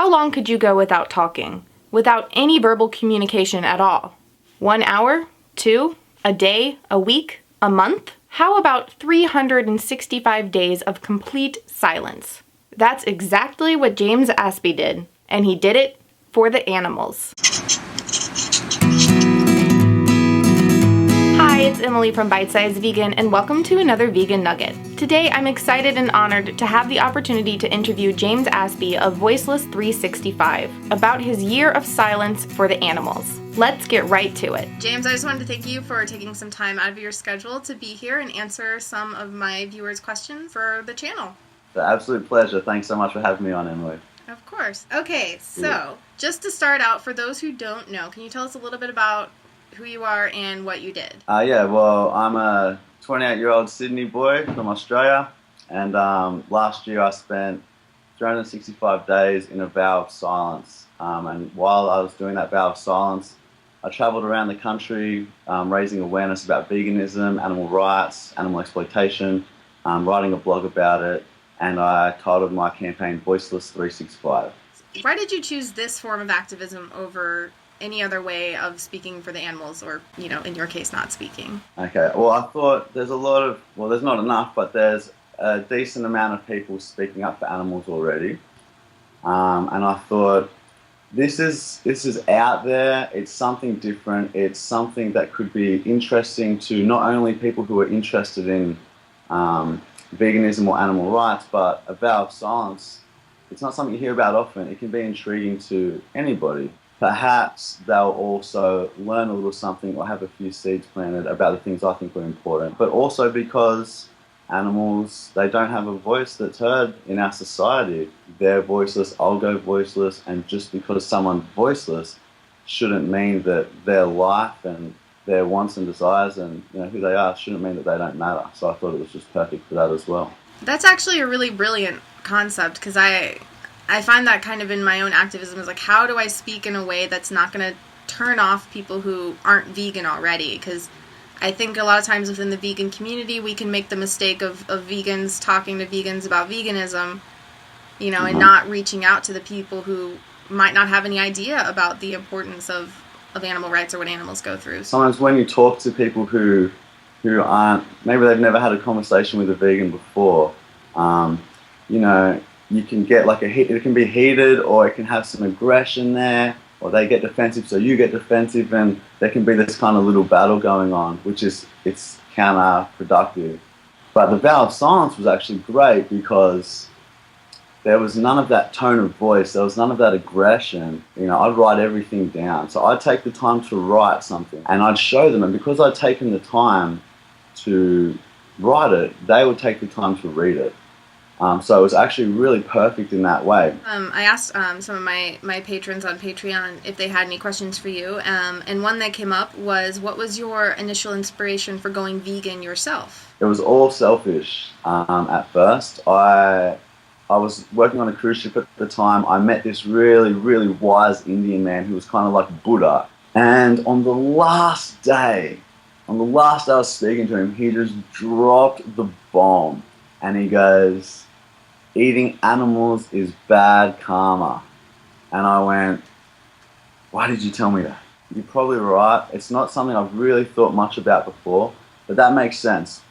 How long could you go without talking? Without any verbal communication at all? 1 hour? 2? A day? A week? A month? How about 365 days of complete silence? That's exactly what James Aspey did, and he did it for the animals. Hi, it's Emily from Bite Size Vegan, and welcome to another Vegan Nugget. Today, I'm excited and honored to have the opportunity to interview James Aspey of Voiceless365 about his year of silence for the animals. Let's get right to it. James, I just wanted to thank you for taking some time out of your schedule to be here and answer some of my viewers' questions for the channel. It's an absolute pleasure. Thanks so much for having me on, Emily. Of course. Okay, so just to start out, for those who don't know, can you tell us a little bit about who you are and what you did? Well, I'm a 28-year-old Sydney boy from Australia, and last year I spent 365 days in a vow of silence. And while I was doing that vow of silence, I travelled around the country raising awareness about veganism, animal rights, animal exploitation, writing a blog about it, and I titled my campaign Voiceless365. Why did you choose this form of activism over any other way of speaking for the animals, or, you know, in your case, not speaking? Okay, well, I thought there's there's not enough, but there's a decent amount of people speaking up for animals already. And I thought, this is out there, it's something different, it's something that could be interesting to not only people who are interested in veganism or animal rights, but a vow of silence. It's not something you hear about often. It can be intriguing to anybody. Perhaps they'll also learn a little something or have a few seeds planted about the things I think are important. But also because animals, they don't have a voice that's heard in our society. They're voiceless, I'll go voiceless, and just because someone's voiceless shouldn't mean that their life and their wants and desires and, you know, who they are shouldn't mean that they don't matter. So I thought it was just perfect for that as well. That's actually a really brilliant concept, because I find that kind of in my own activism is like, how do I speak in a way that's not going to turn off people who aren't vegan already? Because I think a lot of times within the vegan community, we can make the mistake of vegans talking to vegans about veganism, you know, and not reaching out to the people who might not have any idea about the importance of animal rights or what animals go through. Sometimes when you talk to people who aren't, maybe they've never had a conversation with a vegan before, you know, you can get like it can be heated, or it can have some aggression there, or they get defensive, so you get defensive, and there can be this kind of little battle going on, which is, it's counterproductive. But the vow of silence was actually great because there was none of that tone of voice, there was none of that aggression. You know, I'd write everything down. So I'd take the time to write something, and I'd show them, and because I'd taken the time to write it, they would take the time to read it. So it was actually really perfect in that way. I asked some of my patrons on Patreon if they had any questions for you, and one that came up was, what was your initial inspiration for going vegan yourself? It was all selfish at first. I was working on a cruise ship at the time. I met this really, really wise Indian man who was kind of like Buddha. And on the last day I was speaking to him, he just dropped the bomb. And he goes, eating animals is bad karma. And I went, why did you tell me that? You're probably right. It's not something I've really thought much about before, but that makes sense.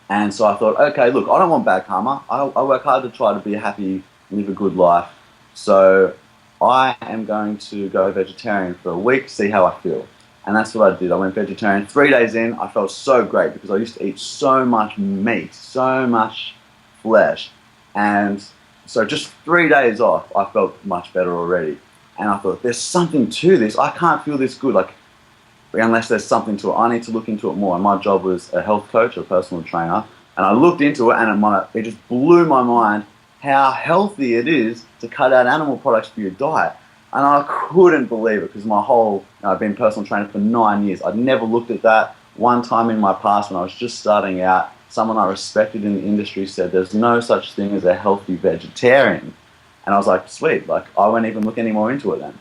And so I thought, okay, look, I don't want bad karma. I work hard to try to be happy, live a good life. So I am going to go vegetarian for a week, see how I feel. And that's what I did. I went vegetarian. 3 days in, I felt so great because I used to eat so much meat, so much flesh. And so just 3 days off, I felt much better already. And I thought, there's something to this. I can't feel this good, like, unless there's something to it. I need to look into it more. And my job was a health coach, a personal trainer. And I looked into it, and it just blew my mind how healthy it is to cut out animal products for your diet. And I couldn't believe it, because I've been a personal trainer for 9 years. I'd never looked at that. One time in my past when I was just starting out, someone I respected in the industry said there's no such thing as a healthy vegetarian. And I was like, sweet, like I won't even look any more into it then.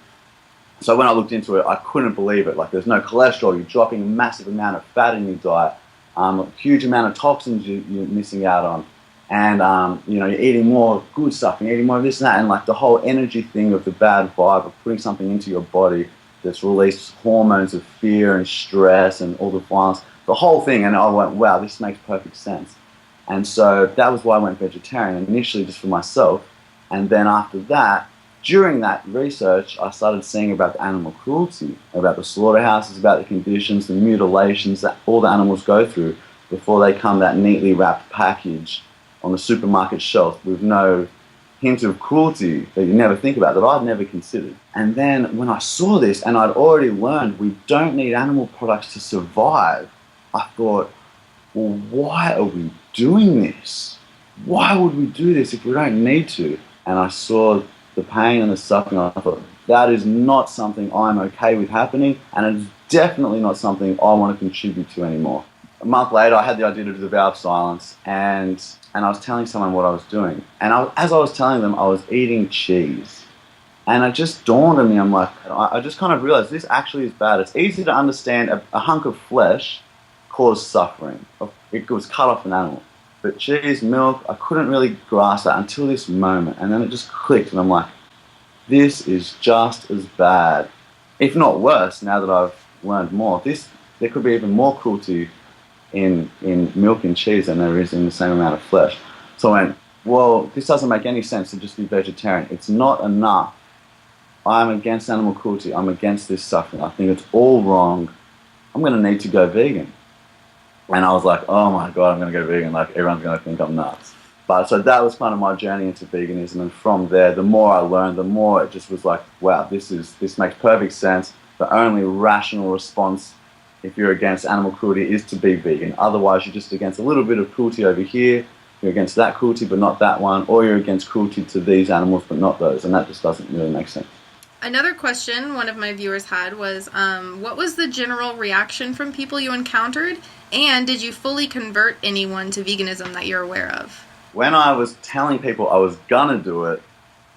So when I looked into it, I couldn't believe it. Like, there's no cholesterol, you're dropping a massive amount of fat in your diet, a huge amount of toxins you're missing out on. and you're eating more good stuff, and you're eating more of this and that, and like the whole energy thing of the bad vibe of putting something into your body that's released hormones of fear and stress and all the violence, the whole thing. And I went, wow, this makes perfect sense. And so that was why I went vegetarian, initially just for myself. And then after that, during that research, I started seeing about the animal cruelty, about the slaughterhouses, about the conditions, the mutilations that all the animals go through before they come that neatly wrapped package on the supermarket shelf with no hint of cruelty that you never think about, that I'd never considered. And then when I saw this, and I'd already learned we don't need animal products to survive, I thought, well, why are we doing this? Why would we do this if we don't need to? And I saw the pain and the suffering. I thought, that is not something I'm okay with happening, and it's definitely not something I want to contribute to anymore. A month later, I had the idea to do the Vow of Silence, and I was telling someone what I was doing. And as I was telling them, I was eating cheese. And it just dawned on me, I'm like, I just kind of realized this actually is bad. It's easy to understand a hunk of flesh caused suffering. It was cut off an animal. But cheese, milk, I couldn't really grasp that until this moment. And then it just clicked, and I'm like, this is just as bad, if not worse, now that I've learned more. There could be even more cruelty in milk and cheese than there is in the same amount of flesh. So I went, well, this doesn't make any sense to just be vegetarian. It's not enough. I'm against animal cruelty. I'm against this suffering. I think it's all wrong. I'm going to need to go vegan. And I was like, oh my God, I'm going to go vegan. Like, everyone's going to think I'm nuts. But so that was kind of my journey into veganism. And from there, the more I learned, the more it just was like, wow, this makes perfect sense. The only rational response if you're against animal cruelty is to be vegan. Otherwise, you're just against a little bit of cruelty over here. You're against that cruelty, but not that one. Or you're against cruelty to these animals, but not those. And that just doesn't really make sense. Another question one of my viewers had was, what was the general reaction from people you encountered? And did you fully convert anyone to veganism that you're aware of? When I was telling people I was gonna do it,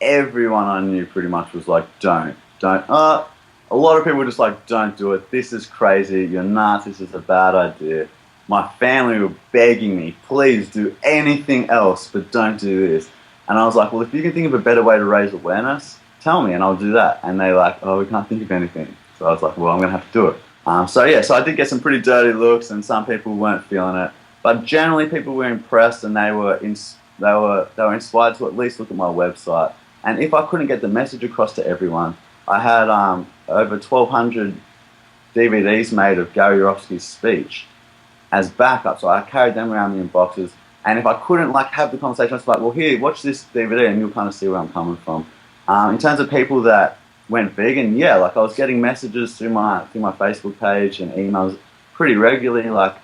everyone I knew pretty much was like, don't. A lot of people were just like, don't do it. This is crazy. You're nuts. This is a bad idea. My family were begging me, please do anything else, but don't do this. And I was like, well, if you can think of a better way to raise awareness, tell me and I'll do that. And they're like, oh, we can't think of anything. So I was like, well, I'm going to have to do it. So I did get some pretty dirty looks, and some people weren't feeling it. But generally people were impressed, and they were inspired to at least look at my website. And if I couldn't get the message across to everyone, I had over 1,200 DVDs made of Gary Yourofsky's speech as backup. So I carried them around me in boxes. And if I couldn't have the conversation, I was like, well, here, watch this DVD and you'll kind of see where I'm coming from. In terms of people that went vegan, I was getting messages through my Facebook page and emails pretty regularly, like,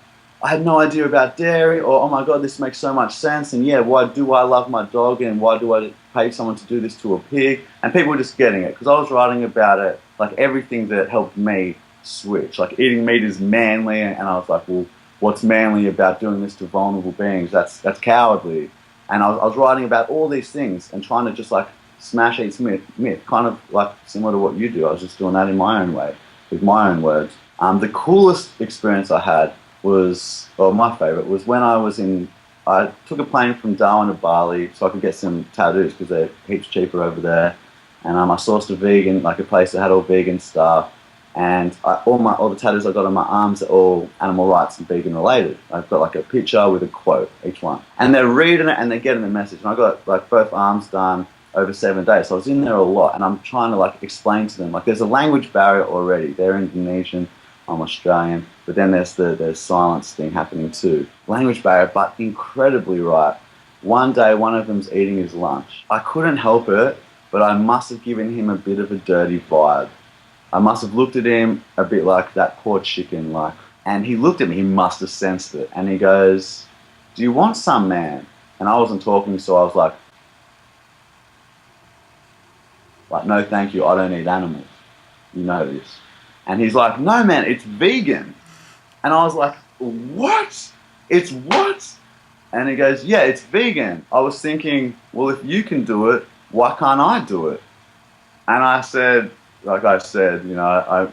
I had no idea about dairy, or, oh my God, this makes so much sense, and why do I love my dog, and why do I pay someone to do this to a pig? And people were just getting it, because I was writing about it, like everything that helped me switch. Like, eating meat is manly, and I was like, well, what's manly about doing this to vulnerable beings? That's cowardly. And I was writing about all these things and trying to just smash each myth, kind of like similar to what you do. I was just doing that in my own way, with my own words. The coolest experience I had my favorite was when I took a plane from Darwin to Bali so I could get some tattoos because they're heaps cheaper over there. And I sourced a vegan, a place that had all vegan stuff. And all the tattoos I got on my arms are all animal rights and vegan related. I've got a picture with a quote, each one. And they're reading it and they're getting the message. And I got both arms done over 7 days. So I was in there a lot, and I'm trying to explain to them, there's a language barrier already. They're Indonesian, I'm Australian, but then there's the silence thing happening too. Language barrier, but incredibly right. One day, one of them's eating his lunch. I couldn't help it, but I must have given him a bit of a dirty vibe. I must have looked at him a bit like that poor chicken, and he looked at me, he must have sensed it, and he goes, do you want some, man? And I wasn't talking, so I was like, no thank you, I don't eat animals. You know this. And he's like, no man, it's vegan. And I was like, what? It's what? And he goes, yeah, it's vegan. I was thinking, well, if you can do it, why can't I do it? And I said, I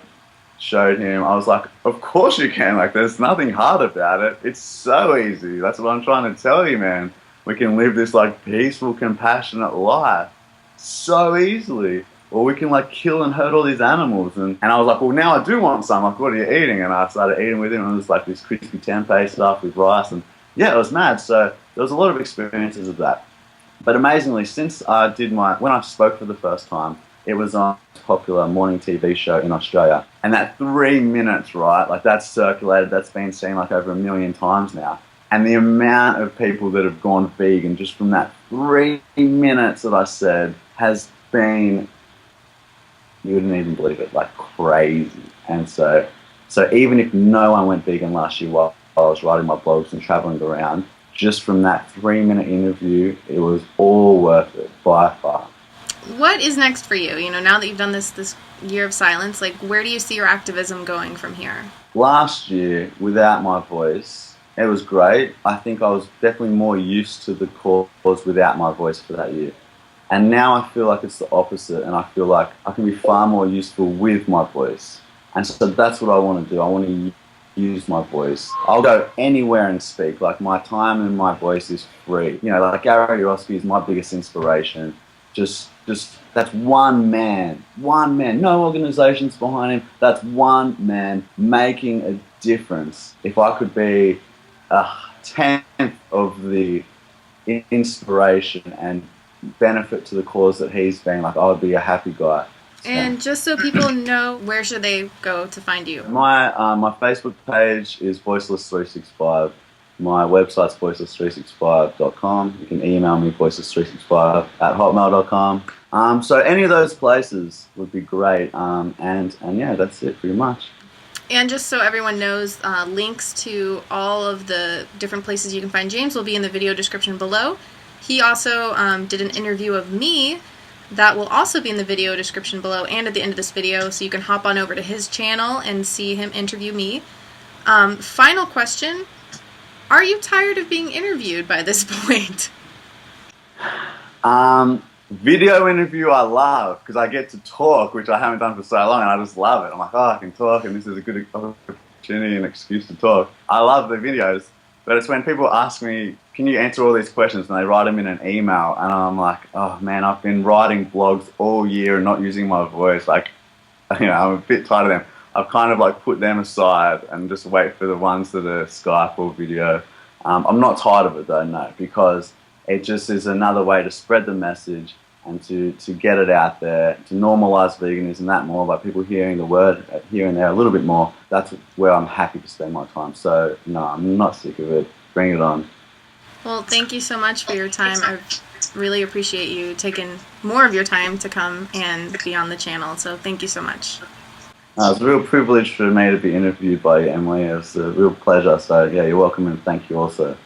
showed him, I was like, of course you can. There's nothing hard about it. It's so easy. That's what I'm trying to tell you, man. we can live this like peaceful, compassionate life so easily. Or we can like kill and hurt all these animals. And I was like, well, now I do want some. Like, what are you eating? And I started eating with him, and it was like this crispy tempeh stuff with rice. And yeah, it was mad. So there was a lot of experiences of that. But amazingly, since I did when I spoke for the first time, it was on a popular morning TV show in Australia. And that 3 minutes, right, like that's circulated, that's been seen like over 1 million times now. And the amount of people that have gone vegan just from that 3 minutes that I said has been, you wouldn't even believe it, like crazy. And so even if no one went vegan last year while I was writing my blogs and traveling around, just from that 3-minute interview, it was all worth it by far. What is next for you? You know, now that you've done this year of silence, like where do you see your activism going from here? Last year, without my voice, it was great. I think I was definitely more used to the cause without my voice for that year. And now I feel like it's the opposite, and I feel like I can be far more useful with my voice. And so that's what I want to do. I want to use my voice. I'll go anywhere and speak. Like, my time and my voice is free. You know, like Gary Aspey is my biggest inspiration. Just that's one man, no organizations behind him. That's one man making a difference. If I could be a tenth of the inspiration and benefit to the cause that he's been, like, I would be a happy guy. And just so people know, where should they go to find you? My Facebook page is Voiceless365. My website's Voiceless365.com. You can email me, Voiceless365@hotmail.com. So any of those places would be great. And yeah, that's it pretty much. And just so everyone knows, links to all of the different places you can find James will be in the video description below. He also did an interview of me that will also be in the video description below and at the end of this video, so you can hop on over to his channel and see him interview me. Final question. Are you tired of being interviewed by this point? Video interview I love, because I get to talk, which I haven't done for so long, and I just love it. I'm like, oh, I can talk, and this is a good opportunity and excuse to talk. I love the videos, but it's when people ask me, can you answer all these questions, and they write them in an email, and I'm like, oh man, I've been writing blogs all year and not using my voice. Like, you know, I'm a bit tired of them. I've kind of like put them aside and just wait for the ones that are Skype or video. I'm not tired of it though, no, because it just is another way to spread the message and to get it out there, to normalize veganism that more, by people hearing the word here and there a little bit more. That's where I'm happy to spend my time. So no, I'm not sick of it. Bring it on. Well, thank you so much for your time. I really appreciate you taking more of your time to come and be on the channel. So thank you so much. It's a real privilege for me to be interviewed by you, Emily. It's a real pleasure. So yeah, you're welcome, and thank you also.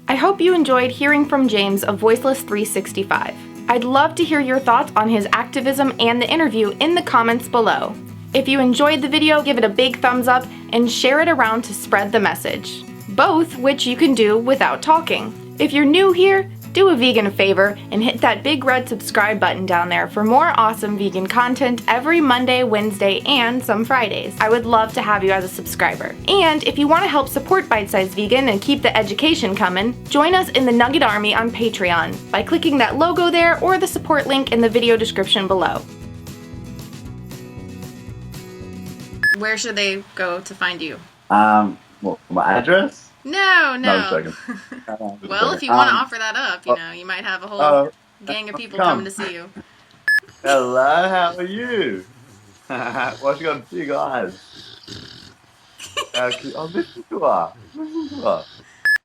I hope you enjoyed hearing from James of Voiceless365. I'd love to hear your thoughts on his activism and the interview in the comments below. If you enjoyed the video, give it a big thumbs up and share it around to spread the message. Both which you can do without talking. If you're new here, do a vegan a favor and hit that big red subscribe button down there for more awesome vegan content every Monday, Wednesday, and some Fridays. I would love to have you as a subscriber. And if you want to help support Bite Size Vegan and keep the education coming, join us in the Nugget Army on Patreon by clicking that logo there or the support link in the video description below. Where should they go to find you? Well, my address? No. No, I'm joking. Well, if you want to offer that up, you know, you might have a whole gang of people coming to see you. Hello, how are you? Why she got big eyes? Oh, listen to her. Listen to her.